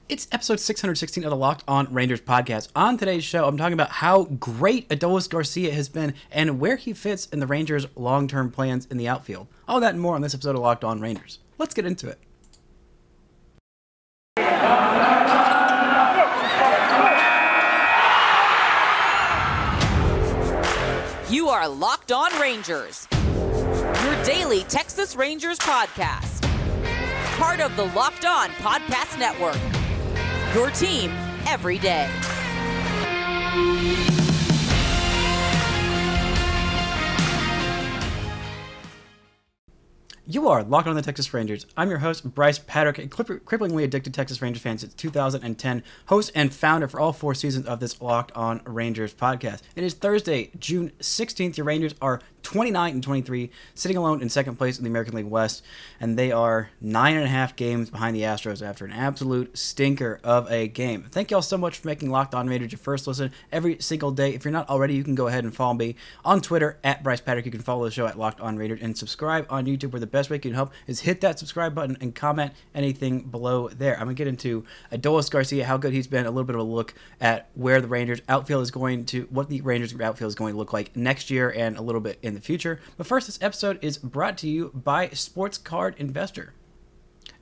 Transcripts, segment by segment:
It's episode 616 of the Locked On Rangers podcast. On today's show, I'm talking about how great Adolis Garcia has been and where he fits in the Rangers' long-term plans in the outfield. All that and more on this episode of Locked On Rangers. Let's get into it. You are Locked On Rangers, your daily Texas Rangers podcast. Part of the Locked On Podcast Network, your team every day. You are Locked On the Texas Rangers. I'm your host, Bryce Patrick, a cripplingly addicted Texas Rangers fan since 2010, host and founder for all 4 seasons of this Locked On Rangers podcast. It is Thursday, June 16th. Your Rangers are 29-23, sitting alone in second place in the American League West, and they are 9.5 games behind the Astros after an absolute stinker of a game. Thank you all so much for making Locked On Rangers your first listen every single day. If you're not already, you can go ahead and follow me on Twitter at Bryce Patrick. You can follow the show at Locked On Rangers and subscribe on YouTube, where the best way you can help is hit that subscribe button and comment anything below there. I'm going to get into Adolis Garcia, how good he's been, a little bit of a look at where the Rangers outfield is going to, what the Rangers outfield is going to look like next year and a little bit in the future. But first, this episode is brought to you by Sports Card Investor.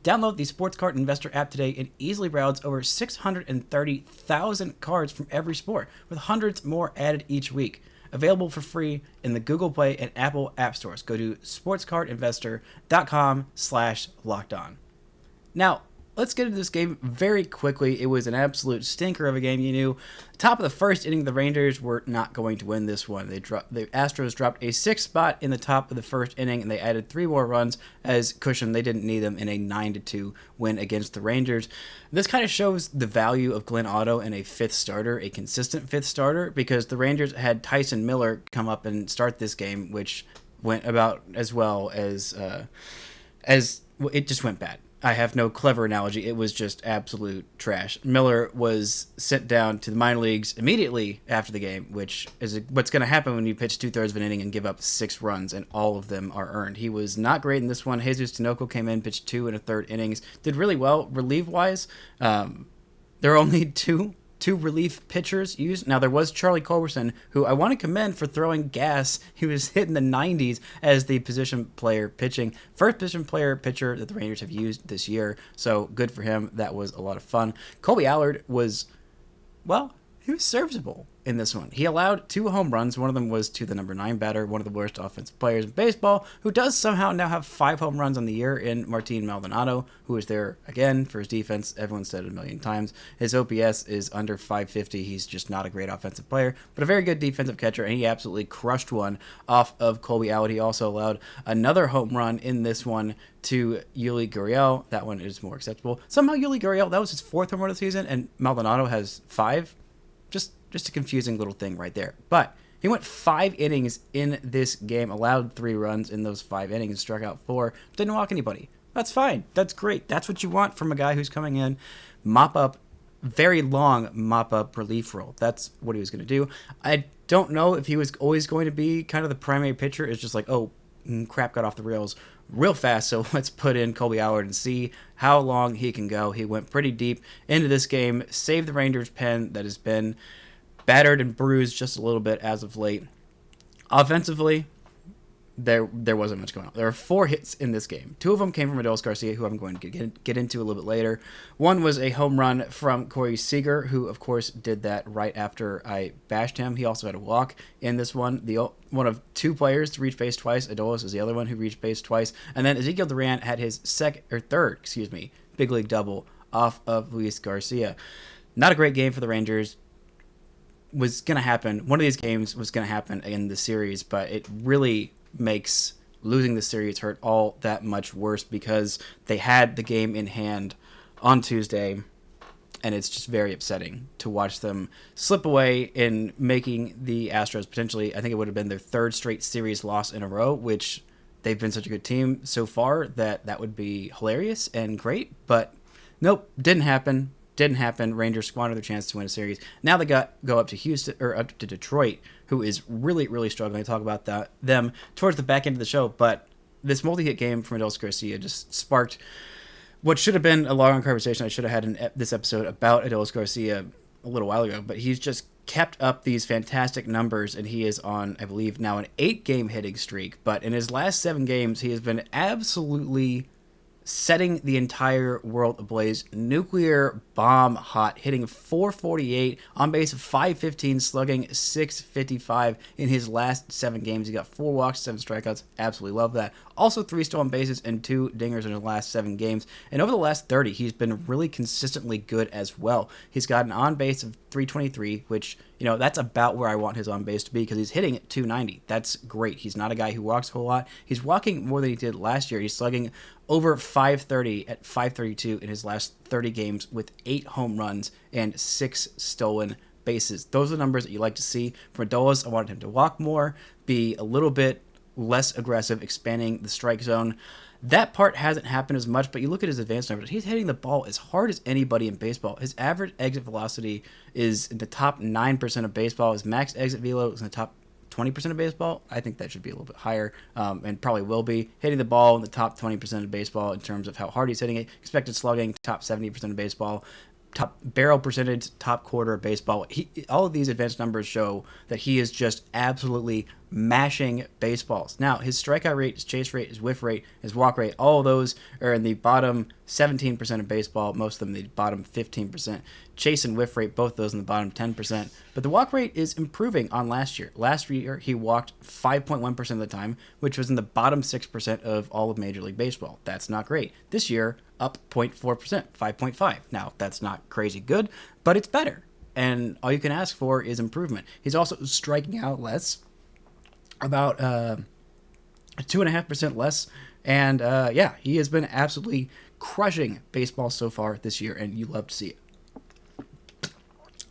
Download the Sports Card Investor app today and easily browse over 630,000 cards from every sport, with hundreds more added each week. Available for free in the Google Play and Apple App Stores. Go to sportscardinvestor.com/lockedon. Now, let's get into this game very quickly. It was an absolute stinker of a game. You knew, top of the first inning, the Rangers were not going to win this one. The Astros dropped a 6th spot in the top of the first inning, and they added 3 more runs as cushion. They didn't need them in a 9-2 win against the Rangers. This kind of shows the value of Glenn Otto and a 5th starter, a consistent 5th starter, because the Rangers had Tyson Miller come up and start this game, which went about as well as it just went bad. I have no clever analogy. It was just absolute trash. Miller was sent down to the minor leagues immediately after the game, which is what's going to happen when you pitch 2/3 of an inning and give up 6 runs, and all of them are earned. He was not great in this one. Jesus Tinoco came in, pitched 2 1/3 innings, did really well relief-wise. There are only two relief pitchers used. Now, there was Charlie Culverson, who I want to commend for throwing gas. He was hitting the 90s as the position player pitching. First position player pitcher that the Rangers have used this year, so good for him. That was a lot of fun. Colby Allard was, well, he was serviceable in this one. He allowed 2 home runs. One of them was to the number 9 batter, one of the worst offensive players in baseball, who does somehow now have 5 home runs on the year in Martin Maldonado, who is there again for his defense. Everyone said it a million times. His OPS is under 550. He's just not a great offensive player, but a very good defensive catcher, and he absolutely crushed one off of Colby Allard. He also allowed another home run in this one to Joey Gallo. That one is more acceptable. Somehow Joey Gallo, that was his 4th home run of the season, and Maldonado has 5. Just a confusing little thing right there. But he went 5 innings in this game, allowed 3 runs in those 5 innings, struck out 4, didn't walk anybody. That's fine. That's great. That's what you want from a guy who's coming in, very long mop-up relief role. That's what he was going to do. I don't know if he was always going to be kind of the primary pitcher. It's just like, oh, crap got off the rails real fast, so let's put in Colby Allard and see how long he can go. He went pretty deep into this game, saved the Rangers' pen that has been battered and bruised just a little bit as of late. Offensively, there wasn't much going on. There were 4 hits in this game. 2 of them came from Adolis Garcia, who I'm going to get into a little bit later. One was a home run from Corey Seager, who, of course, did that right after I bashed him. He also had a walk in this one. One of 2 players to reach base twice. Adolis is the other one who reached base twice. And then Ezekiel Duran had his third big league double off of Luis Garcia. Not a great game for the Rangers. Was going to happen. One of these games was going to happen in the series, but it really makes losing the series hurt all that much worse because they had the game in hand on Tuesday, and it's just very upsetting to watch them slip away in making the Astros potentially, I think it would have been their 3rd straight series loss in a row, which they've been such a good team so far that would be hilarious and great, but nope, didn't happen. Rangers squandered their chance to win a series. Now they go up to Detroit, who is really, really struggling. I talk about them towards the back end of the show, but this multi-hit game from Adolis Garcia just sparked what should have been a long conversation I should have had in this episode about Adolis Garcia a little while ago, but he's just kept up these fantastic numbers, and he is on, I believe, now an 8-game hitting streak. But in his last 7 games, he has been absolutely setting the entire world ablaze. Nuclear bomb hot, hitting .448, on base of .515, slugging .655 in his last 7 games. He got 4 walks, 7 strikeouts. Absolutely love that. Also 3 stolen bases and 2 dingers in his last 7 games. And over the last 30, he's been really consistently good as well. He's got an on base of .323, which, you know, that's about where I want his on base to be, because he's hitting at .290. That's great. He's not a guy who walks a whole lot. He's walking more than he did last year. He's slugging over .530 at .532 in his last 30 games with 8 home runs and 6 stolen bases. Those are the numbers that you like to see from Adolis. I wanted him to walk more, be a little bit less aggressive, expanding the strike zone. That part hasn't happened as much, but you look at his advanced numbers, he's hitting the ball as hard as anybody in baseball. His average exit velocity is in the top 9% of baseball. His max exit velo is in the top 20% of baseball. I think that should be a little bit higher, and probably will be. Hitting the ball in the top 20% of baseball in terms of how hard he's hitting it. Expected slugging, top 70% of baseball. Top barrel percentage, top quarter of baseball. All of these advanced numbers show that he is just absolutely mashing baseballs. Now, his strikeout rate, his chase rate, his whiff rate, his walk rate, all of those are in the bottom 17% of baseball, most of them the bottom 15%. Chase and whiff rate, both of those in the bottom 10%. But the walk rate is improving on last year. Last year, he walked 5.1% of the time, which was in the bottom 6% of all of Major League Baseball. That's not great. This year, up 0.4%, 5.5. Now, that's not crazy good, but it's better. And all you can ask for is improvement. He's also striking out less, about 2.5% less. And yeah, he has been absolutely crushing baseball so far this year, and you love to see it.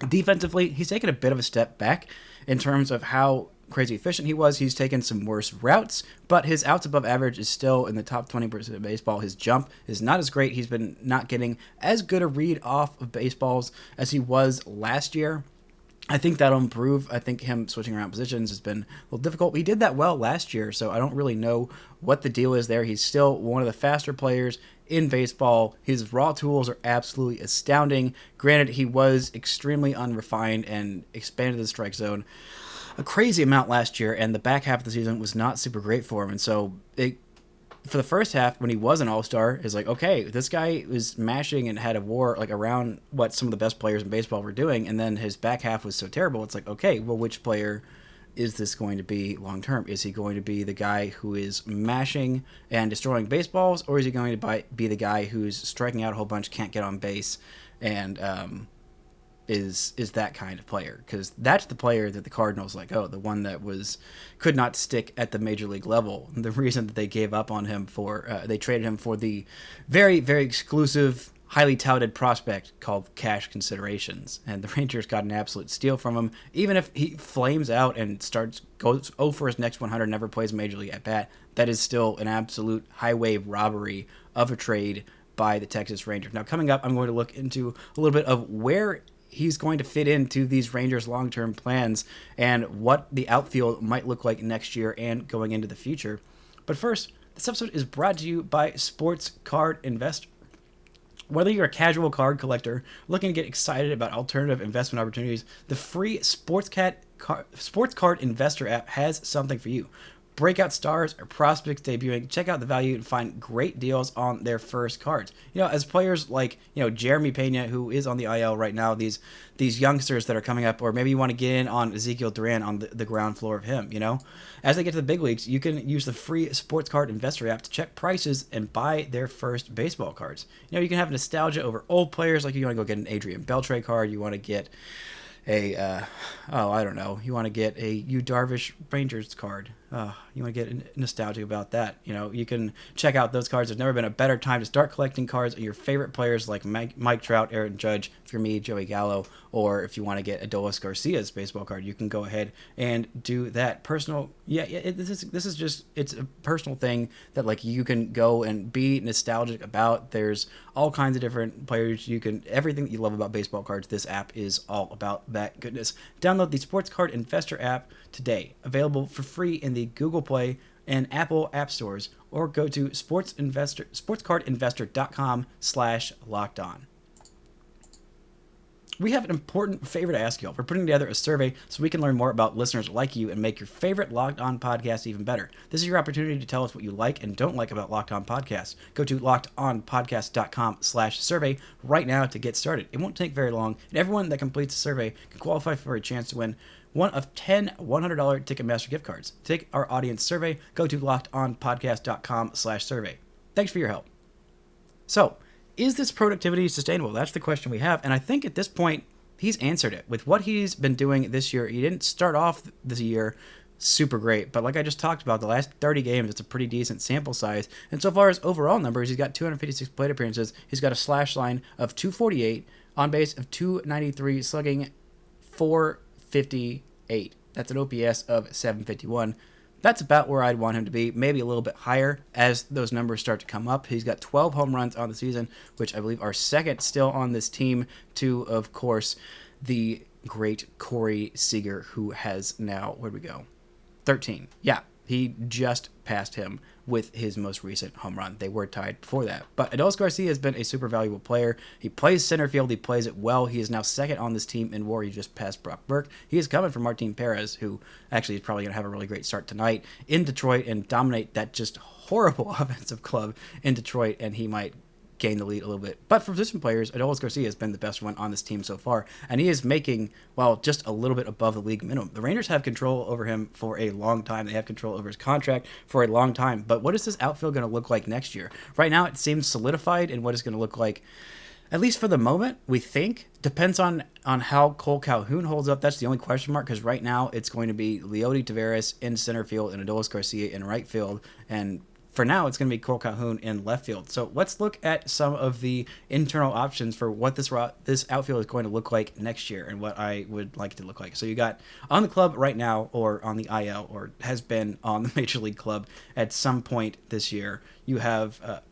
Defensively, he's taken a bit of a step back in terms of how crazy efficient he was. He's taken some worse routes, but his outs above average is still in the top 20% of baseball. His jump is not as great. He's been not getting as good a read off of baseballs as he was last year. I think that'll improve. I think him switching around positions has been a little difficult. He did that well last year, so I don't really know what the deal is there. He's still one of the faster players in baseball. His raw tools are absolutely astounding. Granted, he was extremely unrefined and expanded the strike zone a crazy amount last year, and the back half of the season was not super great for him. And so for the first half, when he was an all-star, it's like, okay, this guy was mashing and had a war like around what some of the best players in baseball were doing, and then his back half was so terrible. It's like, okay, well, which player is this going to be long-term? Is he going to be the guy who is mashing and destroying baseballs, or is he going to be the guy who's striking out a whole bunch, can't get on base, and is that kind of player? Because that's the player that the Cardinals the one that could not stick at the major league level. The reason that they gave up on him they traded him for the very, very exclusive, highly touted prospect called cash considerations, and the Rangers got an absolute steal from him. Even if he flames out and goes 0 for his next 100, never plays major league at bat, that is still an absolute highway robbery of a trade by the Texas Rangers. Now, coming up, I'm going to look into a little bit of where he's going to fit into these Rangers' long-term plans and what the outfield might look like next year and going into the future. But first, this episode is brought to you by Sports Card Investor. Whether you're a casual card collector looking to get excited about alternative investment opportunities, the free Sports Card Investor app has something for you. Breakout stars or prospects debuting, check out the value and find great deals on their first cards. You know, as players like, Jeremy Pena, who is on the IL right now, these youngsters that are coming up, or maybe you want to get in on Ezekiel Duran on the ground floor of him, As they get to the big leagues, you can use the free Sports Card Investor app to check prices and buy their first baseball cards. You can have nostalgia over old players, like you want to go get an Adrian Beltre card, you want to get you want to get a Yu Darvish Rangers card. You want to get nostalgic about that. You can check out those cards. There's never been a better time to start collecting cards of your favorite players like Mike Trout, Aaron Judge, for me, Joey Gallo, or if you want to get Adolis Garcia's baseball card, you can go ahead and do that. This is just, it's a personal thing that you can go and be nostalgic about. There's all kinds of different players. Everything that you love about baseball cards, this app is all about that goodness. Download the Sports Card Investor app today. Available for free in the Google Play and Apple app stores, or go to sportscardinvestor.com/lockedon. We have an important favor to ask you all. We're putting together a survey so we can learn more about listeners like you and make your favorite Locked On podcast even better. This is your opportunity to tell us what you like and don't like about Locked On Podcasts. Go to lockedonpodcast.com/survey right now to get started. It won't take very long, and everyone that completes the survey can qualify for a chance to win one of 10 $100 Ticketmaster gift cards. To take our audience survey, go to lockedonpodcast.com/survey. Thanks for your help. So, is this productivity sustainable? That's the question we have. And I think at this point, he's answered it. With what he's been doing this year, he didn't start off this year super great. But like I just talked about, the last 30 games, it's a pretty decent sample size. And so far as overall numbers, he's got 256 plate appearances. He's got a slash line of 248, on base of 293, slugging 458. That's an OPS of 751. That's about where I'd want him to be, maybe a little bit higher as those numbers start to come up. He's got 12 home runs on the season, which I believe are second still on this team to, of course, the great Corey Seager, who has now, where'd we go? 13. Yeah, he just passed him with his most recent home run. They were tied before that. But Adolis Garcia has been a super valuable player. He plays center field. He plays it well. He is now second on this team in WAR. He just passed Brock Burke. He is coming from Martin Perez, who actually is probably going to have a really great start tonight in Detroit and dominate that just horrible offensive club in Detroit, and he might gain the lead a little bit. But for position players, Adolis Garcia has been the best one on this team so far, and he is making, well, just a little bit above the league minimum. The Rangers have control over him for a long time. They have control over his contract for a long time. But what is this outfield going to look like next year? Right now, it seems solidified in what it's going to look like, at least for the moment, we think. Depends on how Cole Calhoun holds up. That's the only question mark, because right now it's going to be Leody Taveras in center field and Adolis Garcia in right field, and for now, it's going to be Cole Calhoun in left field. So let's look at some of the internal options for what this outfield is going to look like next year and what I would like it to look like. So you got on the club right now, or on the IL, or has been on the Major League club at some point this year, you have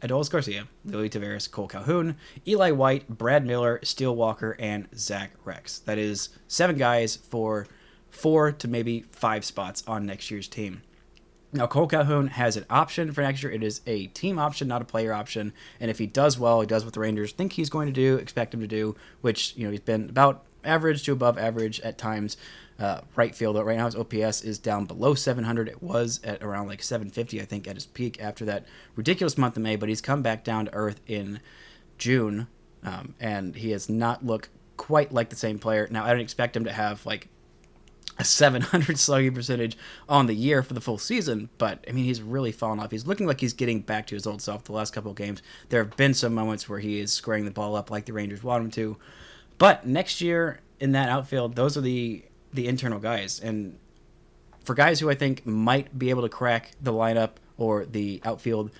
Adolis Garcia, Leody Taveras, Cole Calhoun, Eli White, Brad Miller, Steele Walker, and Zach Rex. That is 7 guys for 4 to maybe 5 spots on next year's team. Now, Cole Calhoun has an option for next year. It is a team option, not a player option. And if he does well, he does what the Rangers think he's going to do, expect him to do, which, he's been about average to above average at times. Right field, right now his OPS is down below 700. It was at around like 750, I think, at his peak after that ridiculous month of May. But he's come back down to earth in June, and he has not looked quite like the same player. Now, I don't expect him to have like a 700 slugging percentage on the year for the full season, but I mean, he's really fallen off. He's looking like he's getting back to his old self the last couple of games. There have been some moments where he is squaring the ball up like the Rangers want him to, but next year in that outfield, those are the internal guys. And for guys who I think might be able to crack the lineup or the outfield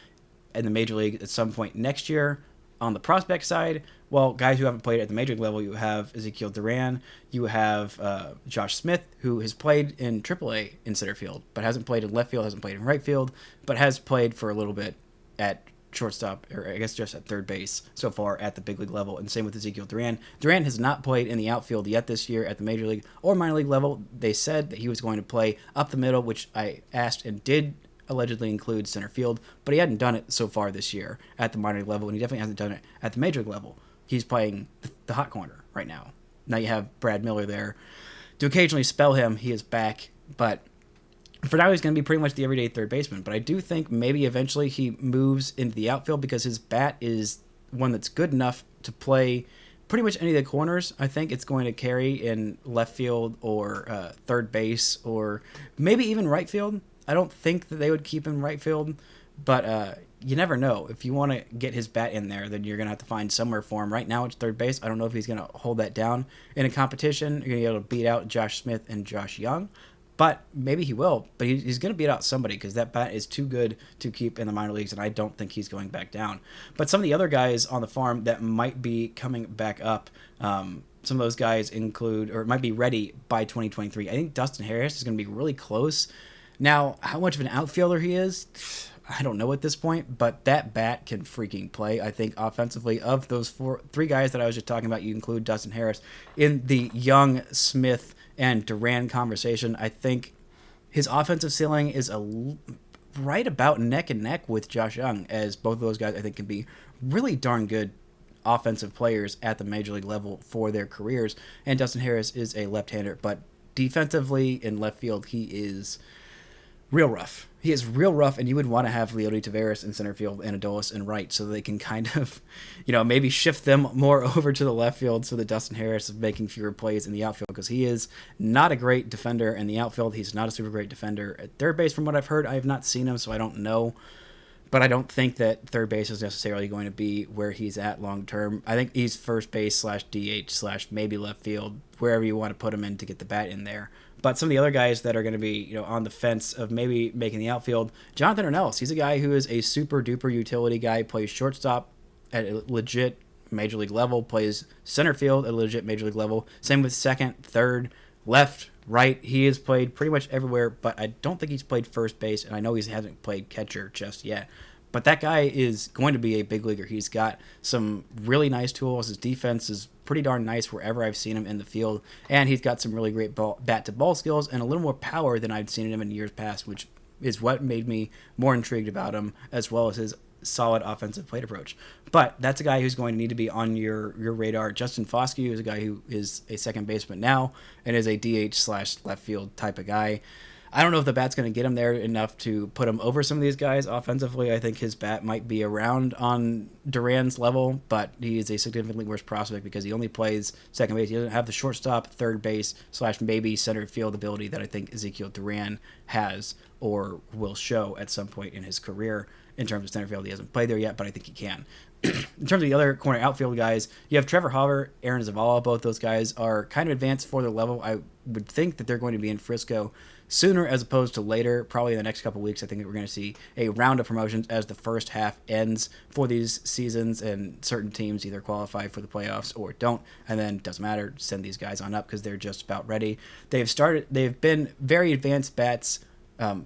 in the Major League at some point next year, on the prospect side, well, guys who haven't played at the major league level, you have Ezekiel Duran, you have Josh Smith, who has played in AAA in center field, but hasn't played in left field, hasn't played in right field, but has played for a little bit at shortstop, or I guess just at third base so far at the big league level, and same with Ezekiel Duran. Duran has not played in the outfield yet this year at the major league or minor league level. They said that he was going to play up the middle, which I asked and did allegedly include center field, but he hadn't done it so far this year at the minor league level, and he definitely hasn't done it at the major league level. He's playing the hot corner right now. Now you have Brad Miller there to occasionally spell him. He is back, but for now he's going to be pretty much the everyday third baseman. But I do think maybe eventually he moves into the outfield because his bat is one that's good enough to play pretty much any of the corners. I think it's going to carry in left field or third base or maybe even right field. I don't think that they would keep him right field, but you never know. If you want to get his bat in there, then you're going to have to find somewhere for him. Right now it's third base. I don't know if he's going to hold that down in a competition. You're going to be able to beat out Josh Smith and Josh Young, but maybe he will. But he's going to beat out somebody because that bat is too good to keep in the minor leagues, and I don't think he's going back down. But some of the other guys on the farm that might be coming back up, some of those guys include, or might be ready by 2023. I think Dustin Harris is going to be really close. Now, how much of an outfielder he is, I don't know at this point, but that bat can freaking play. I think offensively, of those three guys that I was just talking about, you include Dustin Harris in the Young, Smith, and Duran conversation. I think his offensive ceiling is right about neck and neck with Josh Young, as both of those guys I think can be really darn good offensive players at the major league level for their careers. And Dustin Harris is a left-hander, but defensively in left field, he is real rough. He is real rough, and you would want to have Leody Taveras in center field and Adolis in right, so they can kind of, maybe shift them more over to the left field so that Dustin Harris is making fewer plays in the outfield, because he is not a great defender in the outfield. He's not a super great defender at third base from what I've heard. I have not seen him, so I don't know. But I don't think that third base is necessarily going to be where he's at long term. I think he's first base / DH / maybe left field, wherever you want to put him in to get the bat in there. But some of the other guys that are going to be, on the fence of maybe making the outfield, Jonathan Ornelas. He's a guy who is a super duper utility guy, plays shortstop at a legit major league level, plays center field at a legit major league level. Same with second, third, left, right. He has played pretty much everywhere, but I don't think he's played first base, and I know he hasn't played catcher just yet. But that guy is going to be a big leaguer. He's got some really nice tools. His defense is pretty darn nice wherever I've seen him in the field, and he's got some really great bat-to-ball skills and a little more power than I've seen in him in years past, which is what made me more intrigued about him, as well as his solid offensive plate approach. But that's a guy who's going to need to be on your radar. Justin Foskey is a guy who is a second baseman now and is a DH / left field type of guy. I don't know if the bat's going to get him there enough to put him over some of these guys offensively. I think his bat might be around on Duran's level, but he is a significantly worse prospect because he only plays second base. He doesn't have the shortstop, third base / maybe center field ability that I think Ezekiel Duran has or will show at some point in his career. In terms of center field, he hasn't played there yet, but I think he can. In terms of the other corner outfield guys, you have Trevor Hauer, Aaron Zavala. Both those guys are kind of advanced for their level. I would think that they're going to be in Frisco sooner as opposed to later. Probably in the next couple of weeks, I think that we're going to see a round of promotions as the first half ends for these seasons, and certain teams either qualify for the playoffs or don't, and then doesn't matter, send these guys on up because they're just about ready. They've been very advanced bats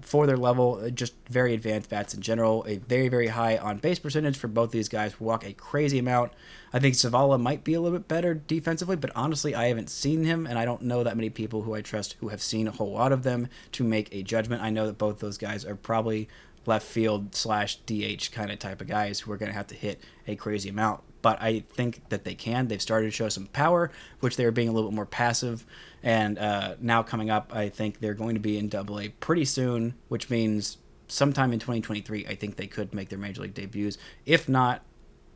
for their level, just very advanced bats in general. A very, very high on-base percentage for both these guys, who walk a crazy amount. I think Zavala might be a little bit better defensively, but honestly, I haven't seen him, and I don't know that many people who I trust who have seen a whole lot of them to make a judgment. I know that both those guys are probably left field / DH kind of type of guys who are going to have to hit a crazy amount. But I think that they can. They've started to show some power, which they were being a little bit more passive. And now coming up, I think they're going to be in Double-A pretty soon, which means sometime in 2023, I think they could make their Major League debuts. If not,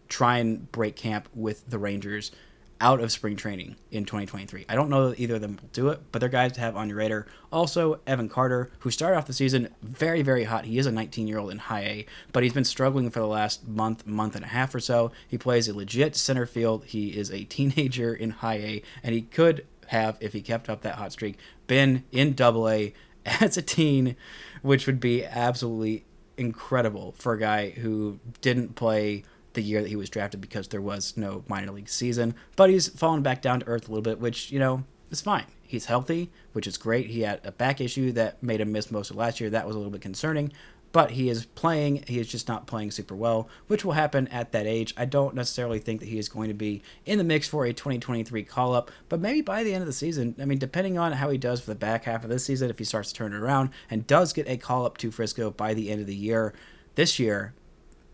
try and break camp with the Rangers out of spring training in 2023. I don't know that either of them will do it, but they're guys to have on your radar. Also, Evan Carter, who started off the season very, very hot. He is a 19-year-old in high A, but he's been struggling for the last month and a half or so. He plays a legit center field. He is a teenager in high A, and he could have, if he kept up that hot streak, been in Double-A as a teen, which would be absolutely incredible for a guy who didn't play the year that he was drafted because there was no minor league season. But he's fallen back down to earth a little bit, which, is fine. He's healthy, which is great. He had a back issue that made him miss most of last year. That was a little bit concerning. But he is playing. He is just not playing super well, which will happen at that age. I don't necessarily think that he is going to be in the mix for a 2023 call-up, but maybe by the end of the season, depending on how he does for the back half of this season, if he starts to turn it around and does get a call-up to Frisco by the end of the year, this year,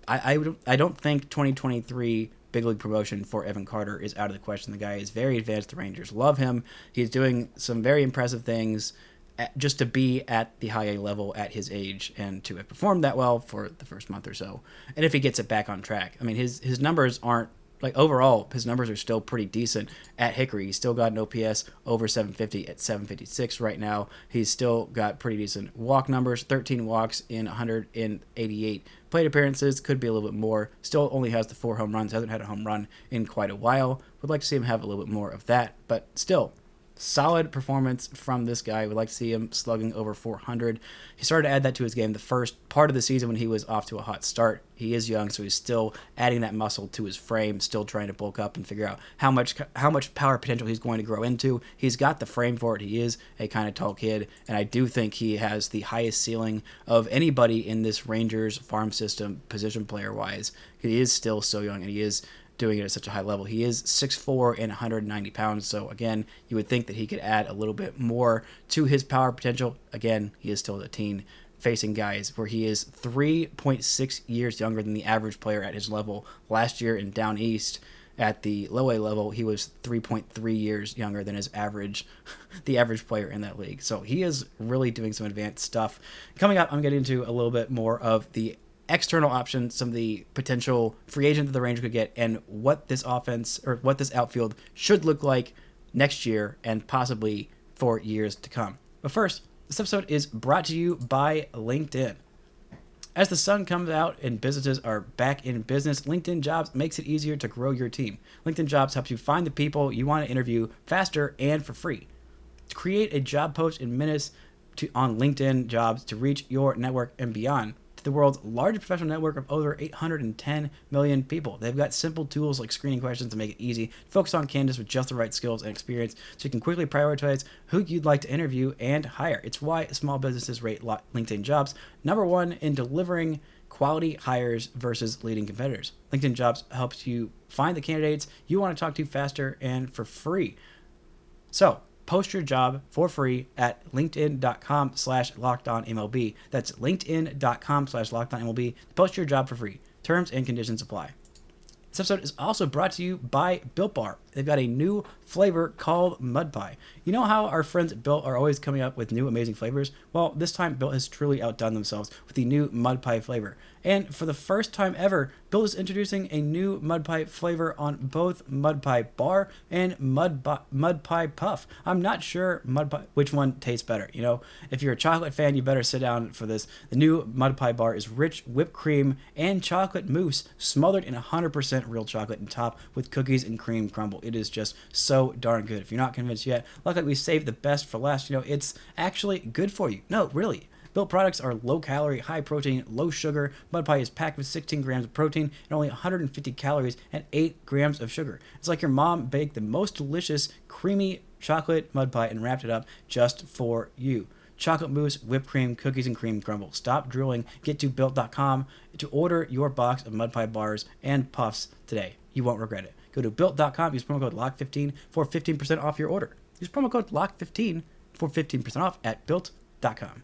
I don't think 2023 big league promotion for Evan Carter is out of the question. The guy is very advanced. The Rangers love him. He's doing some very impressive things just to be at the high A level at his age and to have performed that well for the first month or so. And if he gets it back on track, his numbers aren't, overall, his numbers are still pretty decent at Hickory. He's still got an OPS over 750 at 756 right now. He's still got pretty decent walk numbers, 13 walks in 188 plate appearances. Could be a little bit more. Still only has the 4 home runs. Hasn't had a home run in quite a while. Would like to see him have a little bit more of that. But still, solid performance from this guy. We'd like to see him slugging over 400. He started to add that to his game the first part of the season when he was off to a hot start. He is young, so he's still adding that muscle to his frame, still trying to bulk up and figure out how much power potential he's going to grow into. He's got the frame for it. He is a kind of tall kid, and I do think he has the highest ceiling of anybody in this Rangers farm system position player-wise. He is still so young, and he is doing it at such a high level. He is 6'4" and 190 pounds. So again, you would think that he could add a little bit more to his power potential. Again, he is still a teen facing guys where he is 3.6 years younger than the average player at his level. Last year in Down East at the low A level, he was 3.3 years younger than his average, the average player in that league. So he is really doing some advanced stuff. Coming up, I'm getting into a little bit more of the external options, some of the potential free agent that the Rangers could get, and what this offense or what this outfield should look like next year and possibly for years to come. But first, this episode is brought to you by LinkedIn. As the sun comes out and businesses are back in business, LinkedIn Jobs makes it easier to grow your team. LinkedIn Jobs helps you find the people you want to interview faster and for free. To create a job post in minutes on LinkedIn Jobs to reach your network and beyond. To the world's largest professional network of over 810 million people. They've got simple tools like screening questions to make it easy to focus on candidates with just the right skills and experience so you can quickly prioritize who you'd like to interview and hire. It's why small businesses rate LinkedIn Jobs number one in delivering quality hires versus leading competitors. LinkedIn Jobs helps you find the candidates you want to talk to faster and for free. So, post your job for free at linkedin.com/lockedonmlb. That's linkedin.com/lockedonmlb. Post your job for free. Terms and conditions apply. This episode is also brought to you by Built Bar. They've got a new flavor called Mud Pie. You know how our friends at Built are always coming up with new amazing flavors? Well, this time Built has truly outdone themselves with the new Mud Pie flavor. And for the first time ever, Built is introducing a new Mud Pie flavor on both Mud Pie Bar and Mud Pie Puff. I'm not sure which one tastes better. You know, if you're a chocolate fan, you better sit down for this. The new Mud Pie Bar is rich whipped cream and chocolate mousse smothered in 100% real chocolate and topped with cookies and cream crumble. It is just so darn good. If you're not convinced yet, luckily we saved the best for last. You know, it's actually good for you. No, really. Built products are low calorie, high protein, low sugar. Mud Pie is packed with 16 grams of protein and only 150 calories and 8 grams of sugar. It's like your mom baked the most delicious, creamy chocolate Mud Pie and wrapped it up just for you. Chocolate mousse, whipped cream, cookies, and cream crumble. Stop drooling. Get to Built.com to order your box of Mud Pie bars and puffs today. You won't regret it. Go to Built.com. Use promo code LOCK15 for 15% off your order. Use promo code LOCK15 for 15% off at Built.com.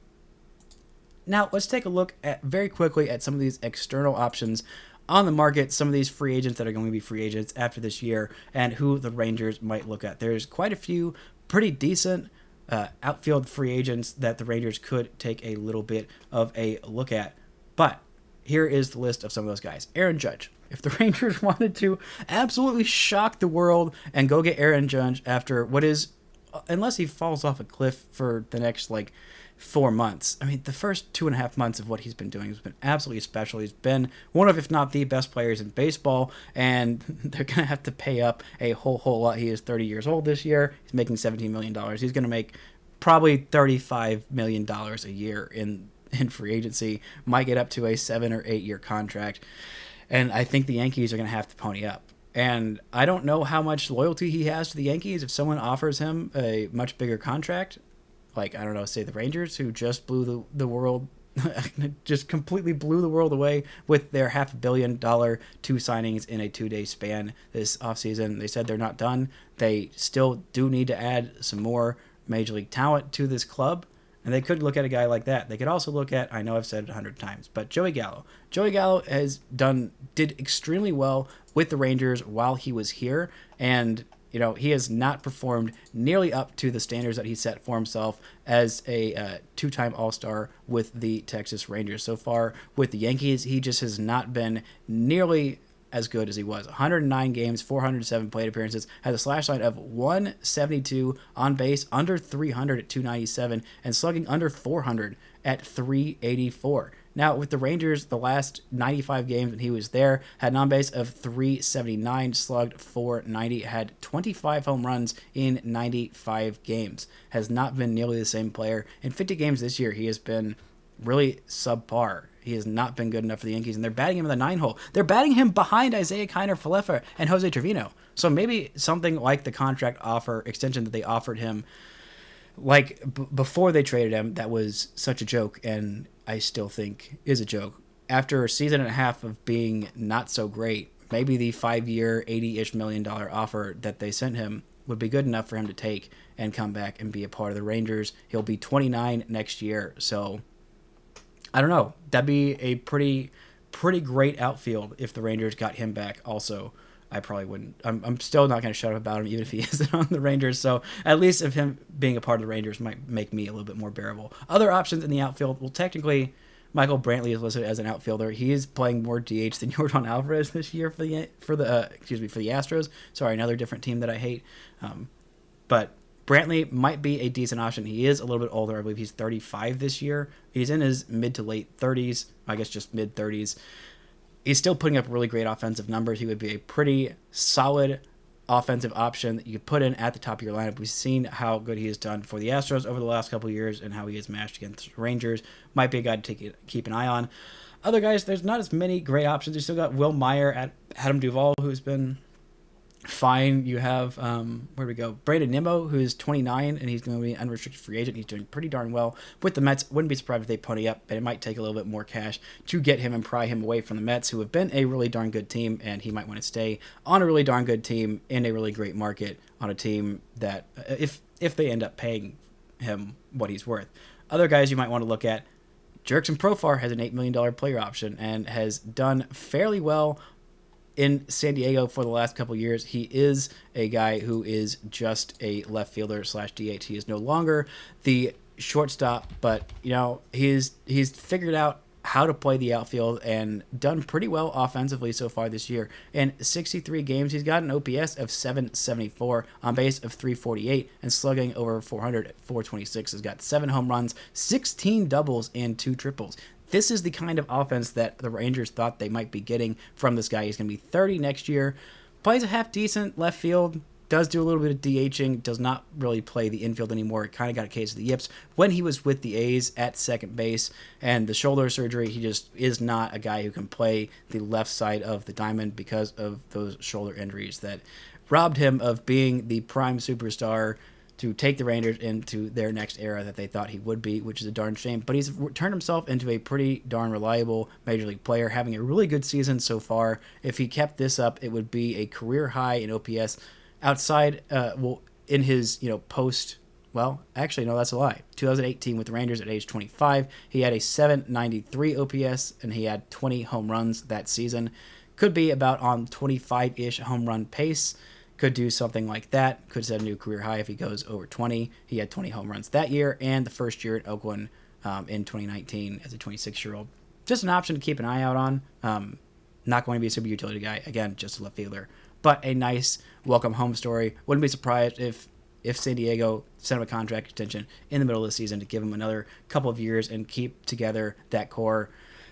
Now, let's take a look at very quickly at some of these external options on the market, some of these free agents that are going to be free agents after this year, and who the Rangers might look at. There's quite a few pretty decent outfield free agents that the Rangers could take a little bit of a look at. But here is the list of some of those guys. Aaron Judge. If the Rangers wanted to absolutely shock the world and go get Aaron Judge after what is, unless he falls off a cliff for the next, 4 months. I mean, the first 2.5 months of what he's been doing has been absolutely special. He's been one of, if not the best players in baseball, and they're going to have to pay up a whole lot. He is 30 years old this year. He's making $17 million. He's going to make probably $35 million a year in free agency. Might get up to a 7 or 8 year contract. And I think the Yankees are going to have to pony up. And I don't know how much loyalty he has to the Yankees. If someone offers him a much bigger contract, like, I don't know, say the Rangers, who just blew the world, just completely blew the world away with their $500 million 2 signings in a 2-day span this offseason. They said they're not done. They still do need to add some more major league talent to this club. And they could look at a guy like that. They could also look at, I know I've said it 100 times, but Joey Gallo. Joey Gallo did extremely well with the Rangers while he was here. And he has not performed nearly up to the standards that he set for himself as a 2-time All-Star with the Texas Rangers. So far with the Yankees, he just has not been nearly as good as he was. 109 games, 407 plate appearances, has a slash line of 172, on base under 300 at 297, and slugging under 400 at 384. Now, with the Rangers, the last 95 games when he was there, had an on-base of 379, slugged 490, had 25 home runs in 95 games. Has not been nearly the same player. In 50 games this year, he has been really subpar. He has not been good enough for the Yankees, and they're batting him in the 9-hole. They're batting him behind Isaiah Kiner-Falefa and Jose Trevino. So maybe something like the contract offer extension that they offered him, before they traded him, that was such a joke, and I still think is a joke. After a season and a half of being not so great, maybe the 5-year, $80-ish million offer that they sent him would be good enough for him to take and come back and be a part of the Rangers. He'll be 29 next year, so I don't know. That'd be a pretty great outfield if the Rangers got him back. Also, I probably wouldn't. I'm still not going to shut up about him, even if he isn't on the Rangers. So at least if him being a part of the Rangers might make me a little bit more bearable. Other options in the outfield. Well, technically, Michael Brantley is listed as an outfielder. He is playing more DH than Yordan Alvarez this year for the Astros. Sorry, another different team that I hate. But Brantley might be a decent option. He is a little bit older. I believe he's 35 this year. He's in his mid to late 30s. I guess just mid 30s. He's still putting up really great offensive numbers. He would be a pretty solid offensive option that you could put in at the top of your lineup. We've seen how good he has done for the Astros over the last couple of years and how he has matched against the Rangers. Might be a guy to keep an eye on. Other guys, there's not as many great options. You still got Will Meyer at Adam Duvall, who's been fine. You have, where do we go? Brandon Nimmo, who's 29, and he's going to be an unrestricted free agent. He's doing pretty darn well with the Mets. Wouldn't be surprised if they pony up, but it might take a little bit more cash to get him and pry him away from the Mets, who have been a really darn good team, and he might want to stay on a really darn good team in a really great market on a team that, if they end up paying him what he's worth. Other guys you might want to look at, Jurickson Profar has an $8 million player option and has done fairly well in San Diego for the last couple of years. He is a guy who is just a left fielder / DH. He is no longer the shortstop, but he's figured out how to play the outfield and done pretty well offensively so far this year. In 63 games, he's got an OPS of 774, on base of 348, and slugging over 400 at 426. He's got 7 home runs, 16 doubles, and 2 triples. This is the kind of offense that the Rangers thought they might be getting from this guy. He's going to be 30 next year. Plays a half-decent left field. Does do a little bit of DHing. Does not really play the infield anymore. Kind of got a case of the yips when he was with the A's at second base. And the shoulder surgery, he just is not a guy who can play the left side of the diamond because of those shoulder injuries that robbed him of being the prime superstar to take the Rangers into their next era that they thought he would be, which is a darn shame. But he's turned himself into a pretty darn reliable Major League player, having a really good season so far. If he kept this up, it would be a career high in OPS outside, in his, post, well, actually, no, that's a lie. 2018 with the Rangers at age 25, he had a 793 OPS, and he had 20 home runs that season. Could be about on 25-ish home run pace. Could do something like that. Could set a new career high if he goes over 20. He had 20 home runs that year and the first year at Oakland in 2019 as a 26-year-old. Just an option to keep an eye out on. Not going to be a super utility guy. Again, just a left fielder. But a nice welcome home story. Wouldn't be surprised if San Diego sent him a contract extension in the middle of the season to give him another couple of years and keep together that core.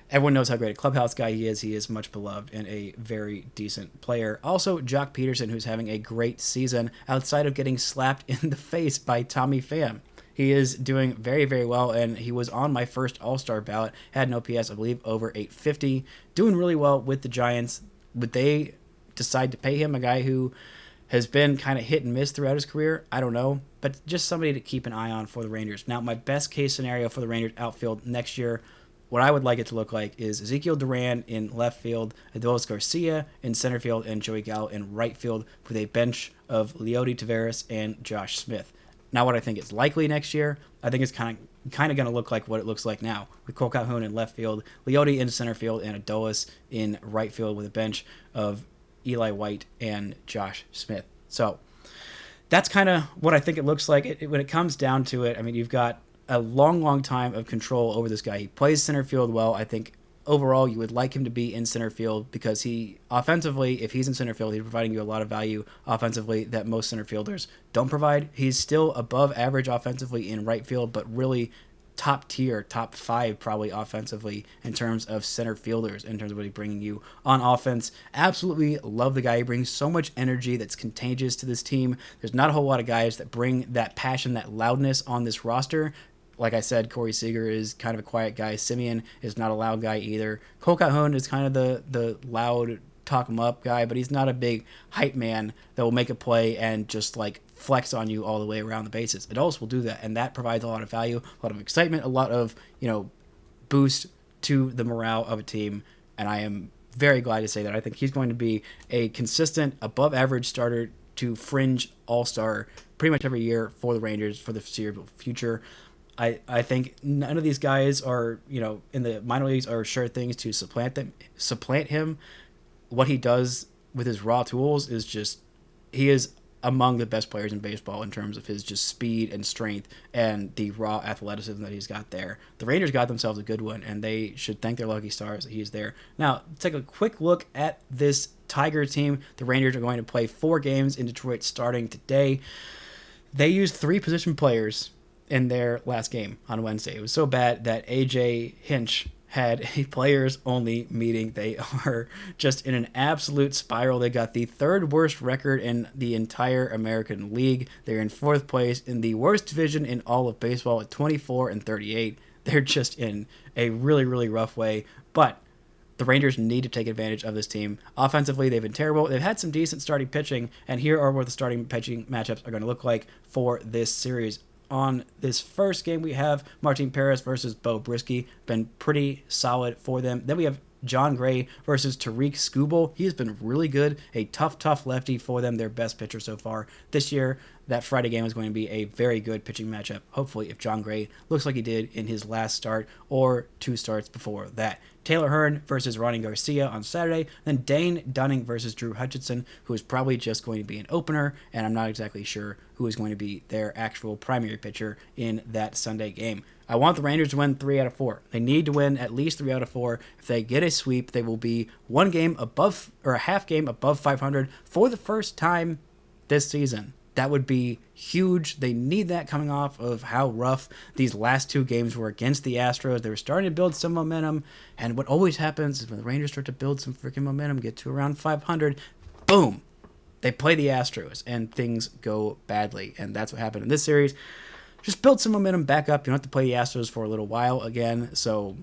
Everyone knows how great a clubhouse guy he is. He is much beloved and a very decent player. Also, Jock Peterson, who's having a great season outside of getting slapped in the face by Tommy Pham. He is doing very, very well, and he was on my first All-Star ballot. Had an OPS, I believe, over 850. Doing really well with the Giants. Would they decide to pay him, a guy who has been kind of hit and miss throughout his career? I don't know, but just somebody to keep an eye on for the Rangers. Now, my best case scenario for the Rangers outfield next year, what I would like it to look like is Ezekiel Duran in left field, Adolis Garcia in center field, and Joey Gallo in right field with a bench of Leody Taveras and Josh Smith. Now, what I think is likely next year, I think it's kind of going to look like what it looks like now, with Cole Calhoun in left field, Leody in center field, and Adolis in right field with a bench of Eli White and Josh Smith. So that's kind of what I think it looks like. When it comes down to it, I mean, you've got a long, long time of control over this guy. He plays center field well. I think overall you would like him to be in center field because he, offensively, if he's in center field, he's providing you a lot of value offensively that most center fielders don't provide. He's still above average offensively in right field, but really top tier, top 5 probably offensively in terms of center fielders, in terms of what he's bringing you on offense. Absolutely love the guy. He brings so much energy that's contagious to this team. There's not a whole lot of guys that bring that passion, that loudness on this roster. Like I said, Corey Seager is kind of a quiet guy. Simeon is not a loud guy either. Cole Calhoun is kind of the loud, talk him up guy, but he's not a big hype man that will make a play and just like flex on you all the way around the bases. Adolis will do that, and that provides a lot of value, a lot of excitement, a lot of boost to the morale of a team. And I am very glad to say that. I think he's going to be a consistent, above-average starter to fringe all-star pretty much every year for the Rangers for the foreseeable future. I think none of these guys are, in the minor leagues are sure things to supplant him. What he does with his raw tools is just, he is among the best players in baseball in terms of his just speed and strength and the raw athleticism that he's got there. The Rangers got themselves a good one, and they should thank their lucky stars that he's there. Now, take a quick look at this Tiger team. The Rangers are going to play 4 games in Detroit starting today. They used 3 position players in their last game on Wednesday. It was so bad that AJ Hinch had a players-only meeting. They are just in an absolute spiral. They got the 3rd worst record in the entire American League. They're in 4th place in the worst division in all of baseball at 24-38. They're just in a really, really rough way. But the Rangers need to take advantage of this team. Offensively, they've been terrible. They've had some decent starting pitching, and here are what the starting pitching matchups are going to look like for this series. On this first game, we have Martin Perez versus Bo Brisky. Been pretty solid for them. Then we have John Gray versus Tariq Skubal. He has been really good. A tough lefty for them. Their best pitcher so far this year. That Friday game is going to be a very good pitching matchup. Hopefully, if John Gray looks like he did in his last start or 2 starts before that. Taylor Hearn versus Leody Garcia on Saturday. Then Dane Dunning versus Drew Hutchison, who is probably just going to be an opener, and I'm not exactly sure who is going to be their actual primary pitcher in that Sunday game. I want the Rangers to win 3 out of 4. They need to win at least 3 out of 4. If they get a sweep, they will be 1 game above, or a half game above 500 for the first time this season. That would be huge. They need that coming off of how rough these last 2 games were against the Astros. They were starting to build some momentum, and what always happens is when the Rangers start to build some freaking momentum, get to around 500, boom, they play the Astros, and things go badly, and that's what happened in this series. Just build some momentum back up. You don't have to play the Astros for a little while again, so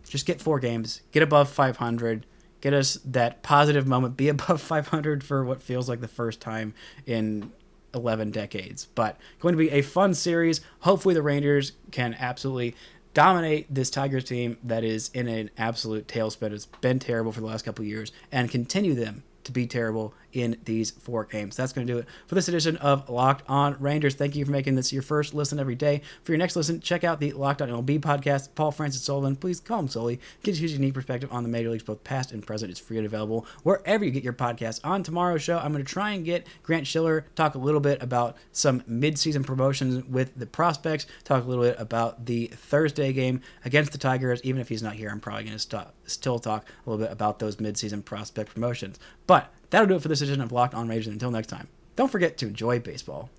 just get 4 games, get above 500, get us that positive moment, be above 500 for what feels like the first time in 11 decades. But going to be a fun series. Hopefully the Rangers can absolutely dominate this Tigers team that is in an absolute tailspin. It's been terrible for the last couple of years, and continue them to be terrible in these 4 games. That's going to do it for this edition of Locked On Rangers. Thank you for making this your first listen every day. For your next listen, check out the Locked On MLB podcast. Paul Francis Sullivan, please call him Sully, gives you his unique perspective on the major leagues, both past and present. It's free and available wherever you get your podcasts. On tomorrow's show, I'm going to try and get Grant Schiller, talk a little bit about some midseason promotions with the prospects, talk a little bit about the Thursday game against the Tigers. Even if he's not here, I'm probably going to still talk a little bit about those midseason prospect promotions. But that'll do it for this edition of Locked On Rangers. Until next time, don't forget to enjoy baseball.